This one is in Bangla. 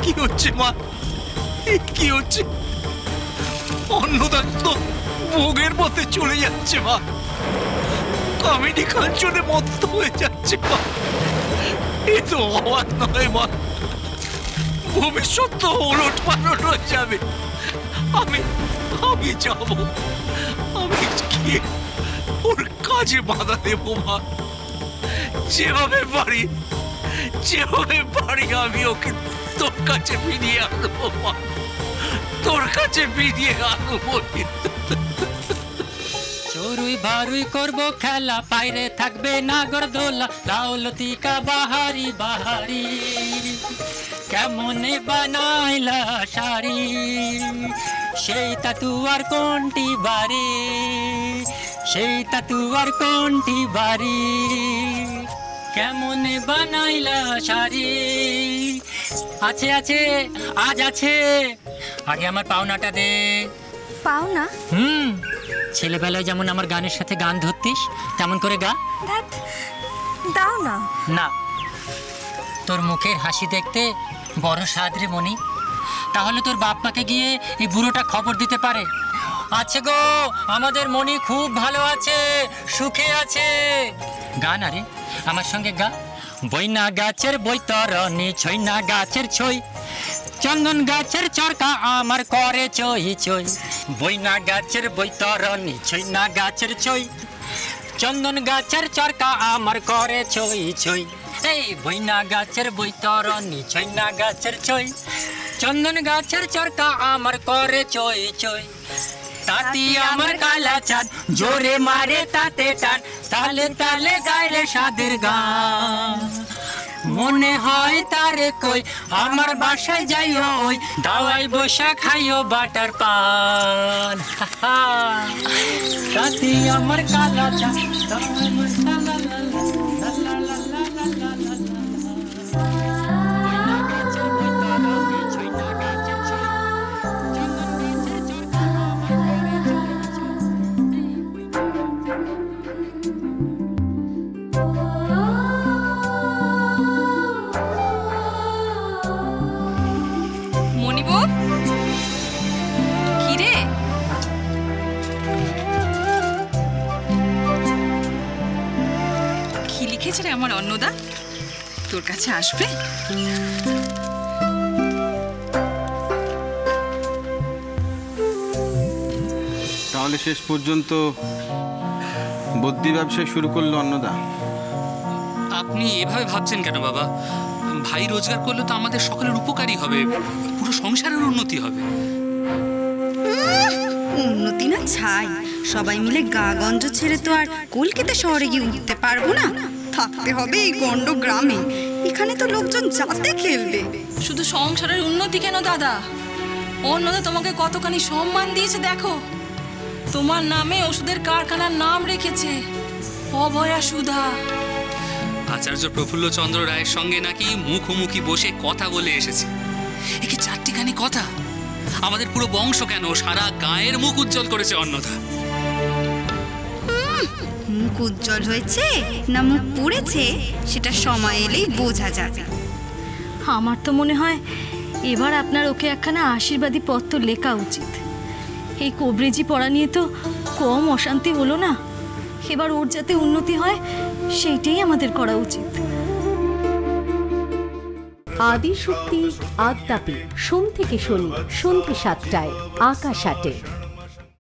কি হচ্ছে মা? কি হচ্ছে? অন্নদা তো ভোগের পথে চলে যাচ্ছে মা। কামিনী কাঞ্চনে মত্ত হয়ে যাচ্ছে মা। এ তো অবাক নয় মা। ভবিষ্যৎ তো ওলট পালট হয়ে যাবে। আমি যাব, আমি গিয়ে ওর কাজে বাধা দেবো মা। যেভাবে পারি আমি ওকে তোর কাছে ফিরিয়ে আনবো মা। তোর কাছে ফিরিয়ে আনবো। চড়ুই ভারুই করবো খেলা, পাইরে থাকবে নাগরদোলা, লাউলতিকা বাহারি বাহারি, কেমনে বানাইলা শাড়ি, সেই তাতুয়ার কোনটি বাড়ি, সেই তাতুয়ার কোনটি বাড়ি, কেমনে বানাইলা শাড়ি। আছে আছে, আজ আছে, আগে আমার পাওনাটা দে। পাওনা? ছেলেবেলায় যেমন আমার গানের সাথে গান ধরতিস তেমন করে গা। দাও না। না, তোর মুখের হাসি দেখতে বড় স্বাদ রে মনি। তাহলে তোর বাপ মাকে গিয়ে এই বুড়োটা খবর দিতে পারে, আছে গো আমাদের মনি খুব ভালো আছে, সুখে আছে। গান আরে আমার সঙ্গে গা। বইনা গাছের বৈতরণী, ছইনা গাছের ছই, চন্দন গাছের চরকা আমার করে চই চই। বইনা গাছের বৈতরণী, ছইনা গাছের ছই, চন্দন গাছের চরকা আমার করে চই চই। এই বইনা গাছের বৈতরণী, ছইনা গাছের ছই, চন্দন গাছের চরকা আমার করে চই চই। তাতি আমার কালা চাঁদ জোরে মারে তাতে টান, তালে তালে গাইলে সাদের গান। মনে হয় তারে কই আমার বাসায় যাইও, ওই দাওয়াই বসা খাইও বাটার পান। তাতি আমার কালা চাঁদ দাওয়াই বসা লা লা লা লা লা লা লা লা লা। আমার অন্নদা তোর কাছে আসবে। তাহলে শেষ পর্যন্ত বদ্যি ব্যবসা শুরু করলো অন্নদা? আপনি এভাবে ভাবছেন কেন বাবা? ভাই রোজগার করলে তো আমাদের সকলের উপকারী হবে, পুরো সংসারের উন্নতি হবে। উন্নতি না ছাই, সবাই মিলে গা গঞ্জ ছেড়ে তো আর কলকাতা শহরে গিয়ে উঠতে পারবো না, থাকতে হবে এই গন্ড গ্রামে। এখানে তো লোকজন যাতে খেলবে। শুধু সংসারের উন্নতি কেন দাদা, অন্নদা তোমাকে কতখানি সম্মান দিয়েছে দেখো। তোমার নামে ওষুধের কারখানার নাম রেখেছে অভয়া সুধা। আচার্য প্রফুল্লচন্দ্র রায়ের সঙ্গে নাকি মুখোমুখি বসে কথা বলে এসেছে। এ কি চারটিখানি কথা? আমাদের পুরো বংশ কেন সারা গায়ের মুখ উজ্জ্বল করেছে অন্নদা। মুখ উজ্জ্বল হয়েছে না মুখ পুড়েছে সেটা সময় এলেই বোঝা যাবে। আমার তো মনে হয় এবার আপনার ওকে একখানা আশীর্বাদী পত্র লেখা উচিত। এই কবরেজি পড়া নিয়ে তো কম অশান্তি হলো না, এবার ওর যাতে উন্নতি হয় সেইটাই আমাদের করা উচিত। আদিশক্তি আদ্যাপি সোম থেকে শনি সন্ধ্যে ৭টায় আকাশ ৮-এ।